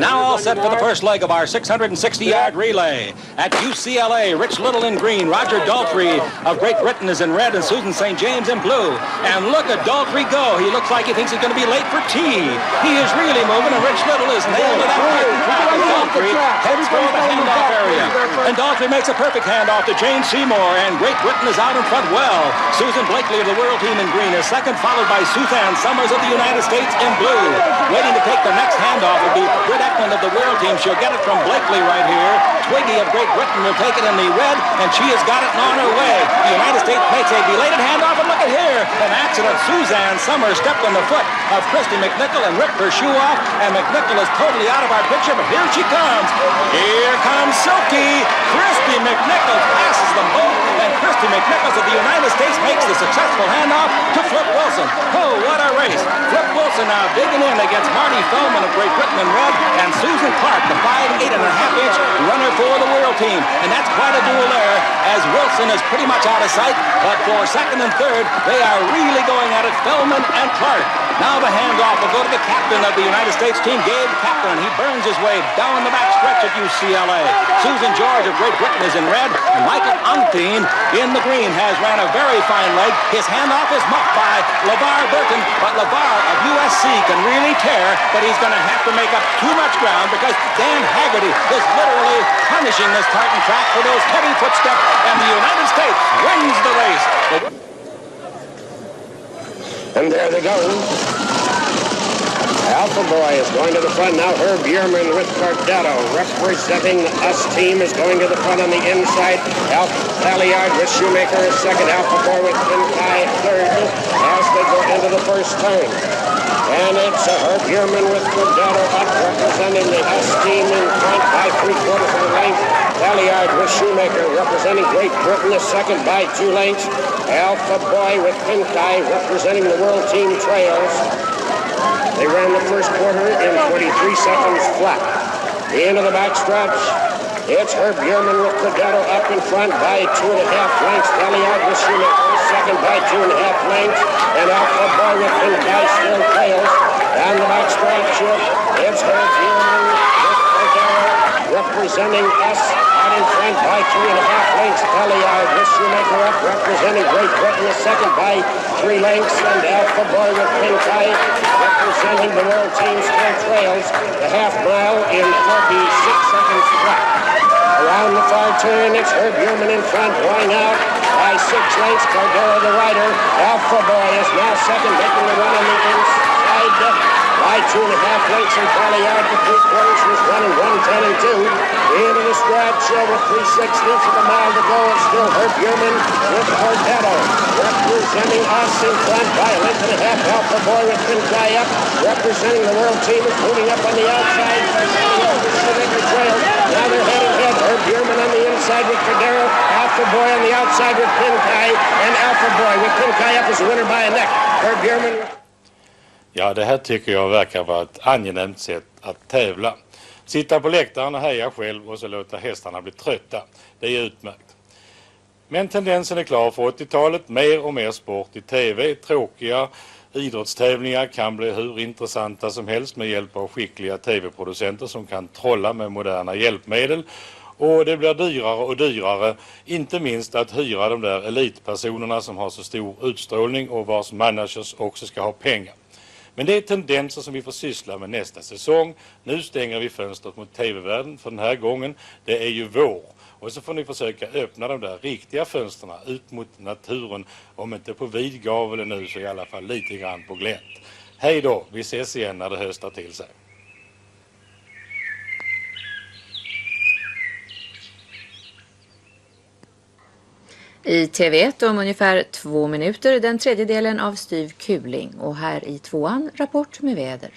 Now all set for the first leg of our 660-yard relay. At UCLA, Rich Little in green. Roger Daltrey of Great Britain is in red, and Susan St. James in blue. And look at Daltrey go. He looks like he thinks he's going to be late for tea. He is really moving, and Rich Little is nailed to that track. Daltrey heads for the handoff area. And Daltrey makes a perfect handoff to Jane Seymour, and Great Britain is out in front well. Susan Blakely of the world team in green is second, followed by Suzanne Summers of the United States in blue. Waiting to take the next handoff will be Britt Eklund of the world team. She'll get it from Blakely right here. Twiggy of Great Britain will take it in the red, and she has got it on her way. The United States makes a belated handoff, and look at here. An accident. Suzanne Summers stepped on the foot of Christy McNichol and ripped her shoe off, and McNichol is totally out of our picture, but here she comes. Here comes Silky. Christy McNichol passes them both, and Christy McNichol of the United States makes the successful handoff to Flip Wilson. Oh, what a race. Flip Wilson now digging in against Marty Feldman of Great Britain in red, and Susan Clark, the 5'8.5" runner for the world team. And that's quite a duel there, as Wilson is pretty much out of sight, but for second and third, they are really going at it, Feldman and Clark. Now the handoff will go to the captain of the United States team, Gabe Kaplan. He burns his way down the back stretch at UCLA. Susan George of Great Britain is in red, and Michael Ontkein in the green has ran a very fine leg. His handoff is muffed by LeVar Burton, but LeVar of USC can really tear, but he's going to have to make up too much ground because Dan Haggerty is literally punishing this tartan track for those heavy footsteps, and the United States wins the race. And there they go. Alpha Boy is going to the front now. Herb Yearman with Cordero representing us team is going to the front on the inside. Halliard with Shoemaker is second. Alpha Boy with Pinkai third as they go into the first turn. And it's Herb Yearman with Cordero up representing the us team in front by 3/4 of a length. Halliard with Shoemaker representing Great Britain is second by 2 lengths. Alpha Boy with Pinkai representing the world team trails. They ran the first quarter in 23 seconds flat. The end of the backstretch, it's Herb Yearman with Cordero up in front by 2.5 lengths. Halliard with Shoemaker second by 2.5 lengths. And Alpha Boy with Pinkai still trails. Down the backstretch, it's Herb Yearman with Cordero representing us out in front by 3.5 lengths. Halliard with Shoemaker up representing Great Britain is second by 3 lengths. And Alpha Boy with Pinkai representing the world team still trails the half mile in 46 seconds flat. Around the far turn, it's Herb Yearman in front, going out by 6 lengths. Cordero the rider. Alpha Boy is now second, making the run on the inside by 2.5 lengths, and Halliard to 3/4 was running 1:10 and 2. The end of the stretch with 3/16 of a mile to go. It's still Herb Yearman with Cordero representing us in front by 1.5 lengths. Alpha Boy with Pinkai up representing the world team, including up on the outside. Now they're head and head. Herb Yearman on the inside with Cordero. Alpha Boy on the outside with Pinkai, and Alpha Boy with Pinkai up as a winner by a neck. Herb Yearman. Ja, det här tycker jag verkar vara ett angenämt sätt att tävla. Sitta på läktaren och heja själv och så låta hästarna bli trötta. Det är utmärkt. Men tendensen är klar för 80-talet. Mer och mer sport i tv. Tråkiga idrottstävlingar kan bli hur intressanta som helst med hjälp av skickliga tv-producenter som kan trolla med moderna hjälpmedel. Och det blir dyrare och dyrare, inte minst att hyra de där elitpersonerna som har så stor utstrålning och vars managers också ska ha pengar. Men det är tendenser som vi får syssla med nästa säsong. Nu stänger vi fönstret mot TV-världen för den här gången. Det är ju vår. Och så får ni försöka öppna de där riktiga fönsterna ut mot naturen. Om inte på vid gavel nu så i alla fall lite grann på glänt. Hej då, vi ses igen när det höstar till sig. I TV1 om ungefär 2 minuter den tredje delen av Styv Kuling och här i tvåan rapport med väder.